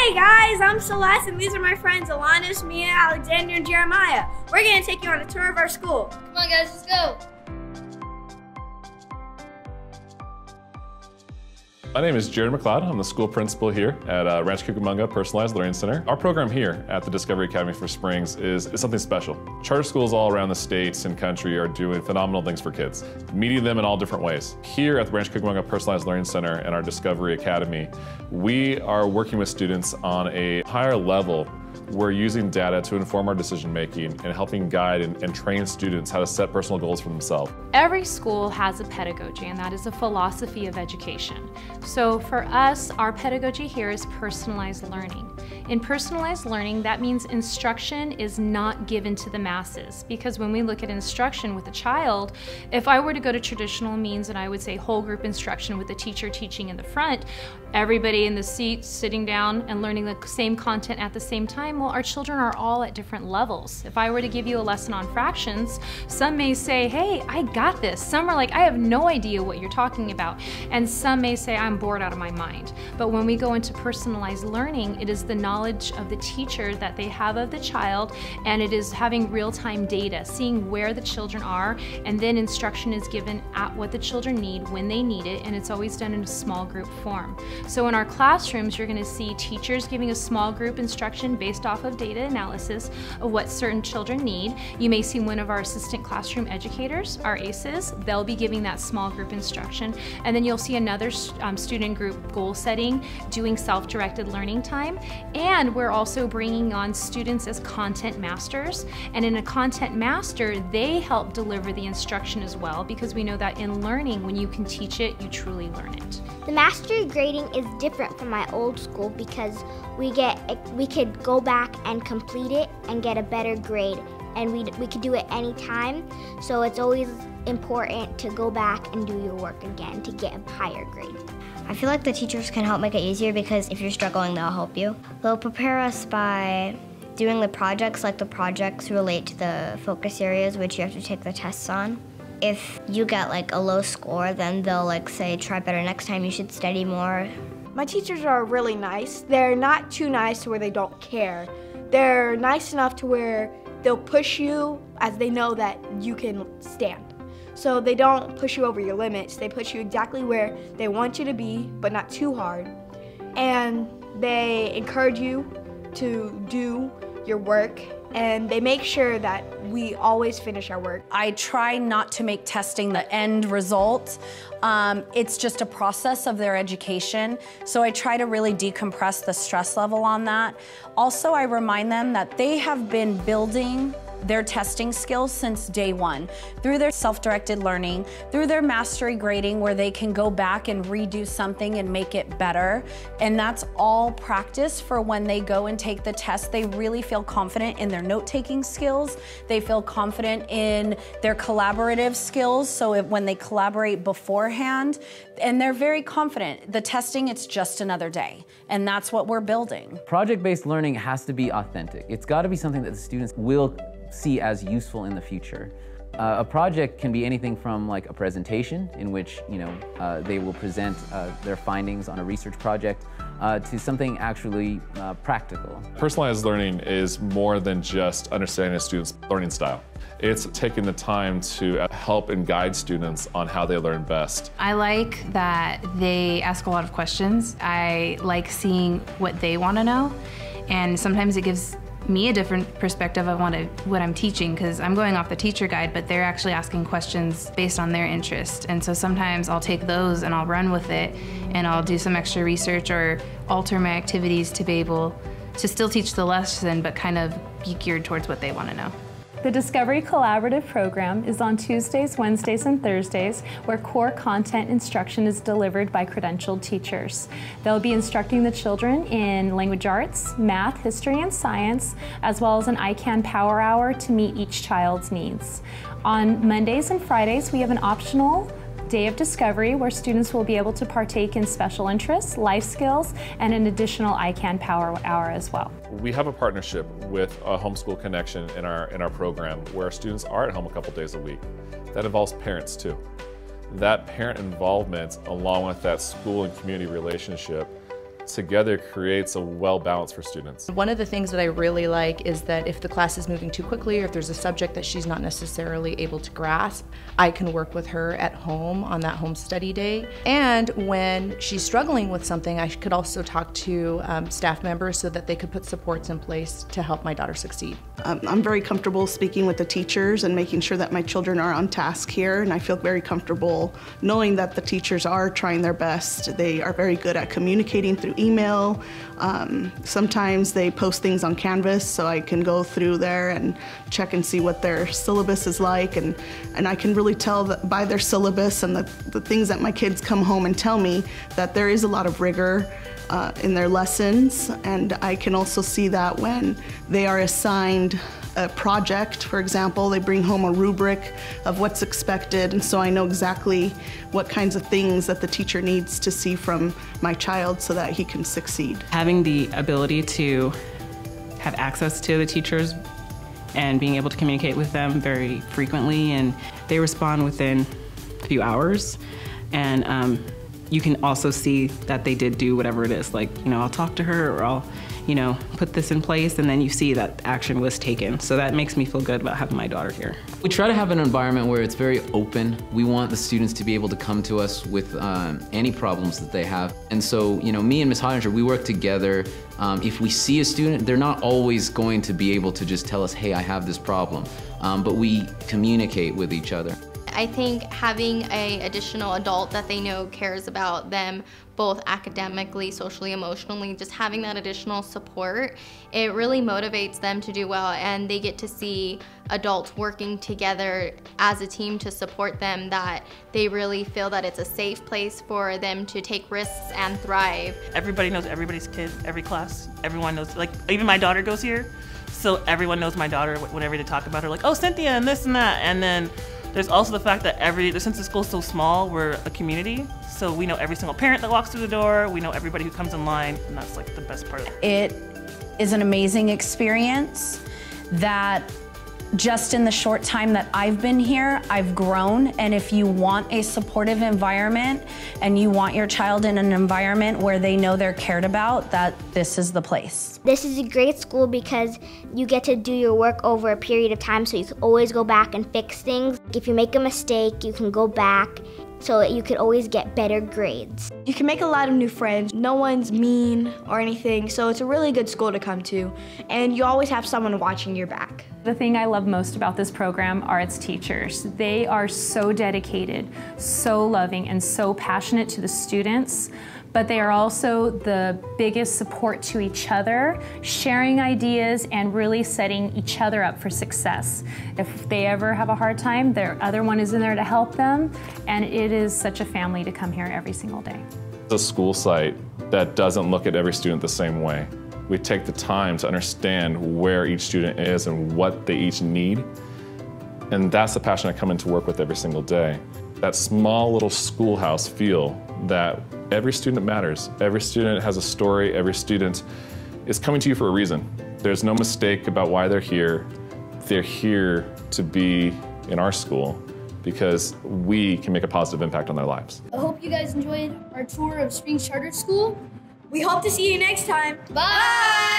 Hey guys, I'm Celeste and these are my friends Alanis, Mia, Alexander, and Jeremiah. We're going to take you on a tour of our school. Come on guys, let's go. My name is Jared McLeod. I'm the school principal here at Rancho Cucamonga Personalized Learning Center. Our program here at the Discovery Academy for Springs is something special. Charter schools all around the states and country are doing phenomenal things for kids, meeting them in all different ways. Here at the Rancho Cucamonga Personalized Learning Center and our Discovery Academy, we are working with students on a higher level. We're using data to inform our decision making and helping guide and train students how to set personal goals for themselves. Every school has a pedagogy, and that is a philosophy of education. So for us, our pedagogy here is personalized learning. In personalized learning, that means instruction is not given to the masses, because when we look at instruction with a child, if I were to go to traditional means and I would say whole group instruction with the teacher teaching in the front, everybody in the seats sitting down and learning the same content at the same time, well, our children are all at different levels. If I were to give you a lesson on fractions, some may say, hey, I got this. Some are like, I have no idea what you're talking about. And some may say, I'm bored out of my mind. But when we go into personalized learning, it is the knowledge of the teacher that they have of the child, and it is having real-time data, seeing where the children are, and then instruction is given at what the children need when they need it, and it's always done in a small group form. So in our classrooms, you're going to see teachers giving a small group instruction based off of data analysis of what certain children need. You may see one of our assistant classroom educators, our ACEs, they'll be giving that small group instruction. And then you'll see another student group goal setting, doing self-directed learning time. And we're also bringing on students as content masters. And in a content master, they help deliver the instruction as well, because we know that in learning, when you can teach it, you truly learn it. The mastery grading is different from my old school because we could go back and complete it and get a better grade, and we could do it anytime, so it's always important to go back and do your work again to get a higher grade. I feel like the teachers can help make it easier because if you're struggling, they'll help you. They'll prepare us by doing the projects, like the projects relate to the focus areas which you have to take the tests on. If you get like a low score, then they'll like say, try better next time, you should study more. My teachers are really nice. They're not too nice to where they don't care. They're nice enough to where they'll push you as they know that you can stand. So they don't push you over your limits. They push you exactly where they want you to be, but not too hard. And they encourage you to do your work, and they make sure that we always finish our work. I try not to make testing the end result. It's just a process of their education, so I try to really decompress the stress level on that. Also, I remind them that they have been building their testing skills since day one, through their self-directed learning, through their mastery grading where they can go back and redo something and make it better. And that's all practice for when they go and take the test. They really feel confident in their note-taking skills. They feel confident in their collaborative skills, so when they collaborate beforehand, and they're very confident. The testing, it's just another day, and that's what we're building. Project-based learning has to be authentic. It's got to be something that the students will see as useful in the future. A project can be anything from like a presentation in which they will present their findings on a research project to something actually practical. Personalized learning is more than just understanding a student's learning style. It's taking the time to help and guide students on how they learn best. I like that they ask a lot of questions. I like seeing what they want to know, and sometimes it gives me a different perspective of what I'm teaching, because I'm going off the teacher guide, but they're actually asking questions based on their interest. And so sometimes I'll take those and I'll run with it, and I'll do some extra research or alter my activities to be able to still teach the lesson, but kind of be geared towards what they want to know. The Discovery Col-LAB-orative program is on Tuesdays, Wednesdays, and Thursdays, where core content instruction is delivered by credentialed teachers. They'll be instructing the children in language arts, math, history, and science, as well as an ICANN Power Hour to meet each child's needs. On Mondays and Fridays, we have an optional Day of Discovery where students will be able to partake in special interests, life skills, and an additional ICANN Power Hour as well. We have a partnership with a Homeschool Connection in our program where students are at home a couple days a week. That involves parents too. That parent involvement, along with that school and community relationship, together creates a well balance for students. One of the things that I really like is that if the class is moving too quickly or if there's a subject that she's not necessarily able to grasp, I can work with her at home on that home study day. And when she's struggling with something, I could also talk to staff members so that they could put supports in place to help my daughter succeed. I'm very comfortable speaking with the teachers and making sure that my children are on task here, and I feel very comfortable knowing that the teachers are trying their best. They are very good at communicating through email. Sometimes they post things on Canvas, so I can go through there and check and see what their syllabus is like, and I can really tell that by their syllabus and the things that my kids come home and tell me that there is a lot of rigor in their lessons, and I can also see that when they are assigned a project, for example, they bring home a rubric of what's expected, and so I know exactly what kinds of things that the teacher needs to see from my child so that he can succeed. Having the ability to have access to the teachers and being able to communicate with them very frequently, and they respond within a few hours, and you can also see that they did do whatever it is. Like, you know, I'll talk to her or I'll, you know, put this in place, and then you see that action was taken. So that makes me feel good about having my daughter here. We try to have an environment where it's very open. We want the students to be able to come to us with any problems that they have. And so, you know, me and Ms. Hottinger, we work together. If we see a student, they're not always going to be able to just tell us, hey, I have this problem. But we communicate with each other. I think having an additional adult that they know cares about them both academically, socially, emotionally, just having that additional support, it really motivates them to do well, and they get to see adults working together as a team to support them, that they really feel that it's a safe place for them to take risks and thrive. Everybody knows everybody's kid, every class, everyone knows, like even my daughter goes here, so everyone knows my daughter whenever they talk about her, like, oh, Cynthia and this and that. And then there's also the fact that since the school's so small, we're a community, so we know every single parent that walks through the door, we know everybody who comes in line, and that's like the best part of it. It is an amazing experience that just in the short time that I've been here, I've grown. And if you want a supportive environment and you want your child in an environment where they know they're cared about, that this is the place. This is a great school because you get to do your work over a period of time, so you can always go back and fix things. If you make a mistake, you can go back, so that you could always get better grades. You can make a lot of new friends. No one's mean or anything, so it's a really good school to come to, and you always have someone watching your back. The thing I love most about this program are its teachers. They are so dedicated, so loving, and so passionate to the students, but they are also the biggest support to each other, sharing ideas and really setting each other up for success. If they ever have a hard time, their other one is in there to help them, and it is such a family to come here every single day. It's a school site that doesn't look at every student the same way. We take the time to understand where each student is and what they each need, and that's the passion I come in to work with every single day. That small little schoolhouse feel that every student matters. Every student has a story. Every student is coming to you for a reason. There's no mistake about why they're here. They're here to be in our school because we can make a positive impact on their lives. I hope you guys enjoyed our tour of Springs Charter School. We hope to see you next time. Bye!